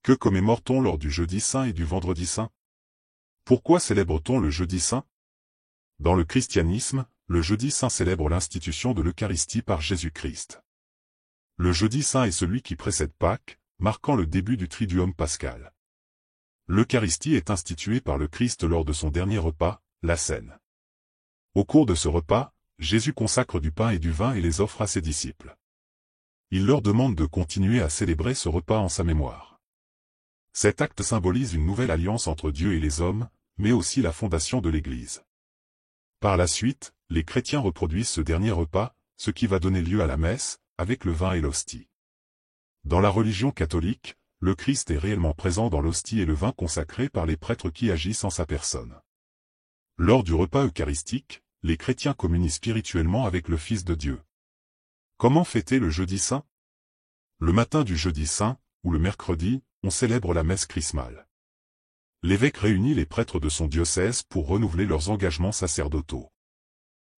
Que commémore-t-on lors du jeudi saint et du vendredi saint? Pourquoi célèbre-t-on le jeudi saint? Dans le christianisme, le jeudi saint célèbre l'institution de l'Eucharistie par Jésus-Christ. Le jeudi saint est celui qui précède Pâques, marquant le début du Triduum pascal. L'Eucharistie est instituée par le Christ lors de son dernier repas, la Cène. Au cours de ce repas, Jésus consacre du pain et du vin et les offre à ses disciples. Il leur demande de continuer à célébrer ce repas en sa mémoire. Cet acte symbolise une nouvelle alliance entre Dieu et les hommes, mais aussi la fondation de l'Église. Par la suite, les chrétiens reproduisent ce dernier repas, ce qui va donner lieu à la messe, avec le vin et l'hostie. Dans la religion catholique, le Christ est réellement présent dans l'hostie et le vin consacrés par les prêtres qui agissent en sa personne. Lors du repas eucharistique, les chrétiens communient spirituellement avec le Fils de Dieu. Comment fêter le jeudi saint? Le matin du jeudi saint, ou le mercredi, on célèbre la messe chrismale. L'évêque réunit les prêtres de son diocèse pour renouveler leurs engagements sacerdotaux.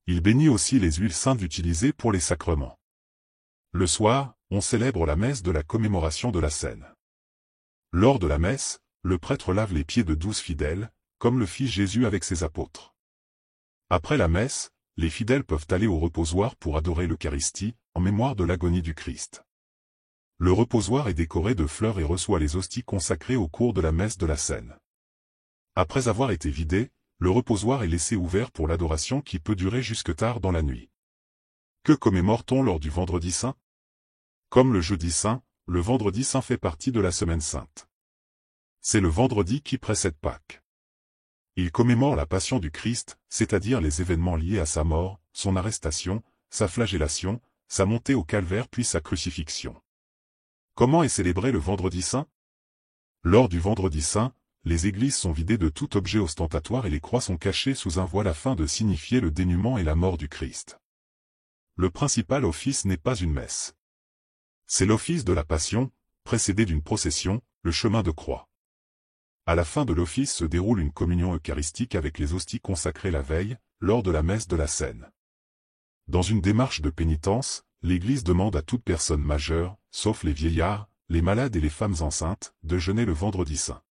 Il bénit aussi les huiles saintes utilisées pour les sacrements. Le soir, on célèbre la messe de la commémoration de la Cène. Lors de la messe, le prêtre lave les pieds de 12 fidèles, comme le fit Jésus avec ses apôtres. Après la messe, les fidèles peuvent aller au reposoir pour adorer l'Eucharistie, en mémoire de l'agonie du Christ. Le reposoir est décoré de fleurs et reçoit les hosties consacrées au cours de la messe de la Cène. Après avoir été vidé, le reposoir est laissé ouvert pour l'adoration qui peut durer jusque tard dans la nuit. Que commémore-t-on lors du vendredi saint? Comme le jeudi saint, le vendredi saint fait partie de la semaine sainte. C'est le vendredi qui précède Pâques. Il commémore la passion du Christ, c'est-à-dire les événements liés à sa mort, son arrestation, sa flagellation, sa montée au calvaire puis sa crucifixion. Comment est célébré le vendredi saint? Lors du vendredi saint, les églises sont vidées de tout objet ostentatoire et les croix sont cachées sous un voile afin de signifier le dénuement et la mort du Christ. Le principal office n'est pas une messe. C'est l'office de la Passion, précédé d'une procession, le chemin de croix. À la fin de l'office se déroule une communion eucharistique avec les hosties consacrées la veille, lors de la messe de la Cène. Dans une démarche de pénitence, l'Église demande à toute personne majeure, sauf les vieillards, les malades et les femmes enceintes, de jeûner le vendredi saint.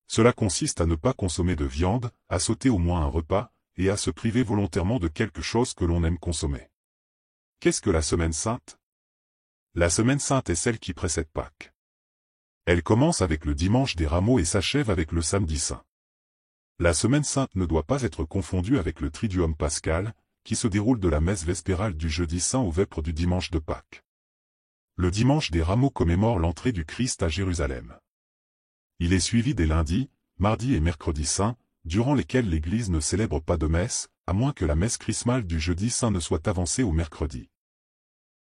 Cela consiste à ne pas consommer de viande, à sauter au moins un repas, et à se priver volontairement de quelque chose que l'on aime consommer. Qu'est-ce que la Semaine sainte? La Semaine sainte est celle qui précède Pâques. Elle commence avec le dimanche des Rameaux et s'achève avec le samedi saint. La Semaine sainte ne doit pas être confondue avec le Triduum pascal, qui se déroule de la messe vespérale du jeudi saint aux vêpres du dimanche de Pâques. Le dimanche des Rameaux commémore l'entrée du Christ à Jérusalem. Il est suivi des lundis, mardis et mercredis saints, durant lesquels l'Église ne célèbre pas de messe, à moins que la messe chrismale du jeudi saint ne soit avancée au mercredi.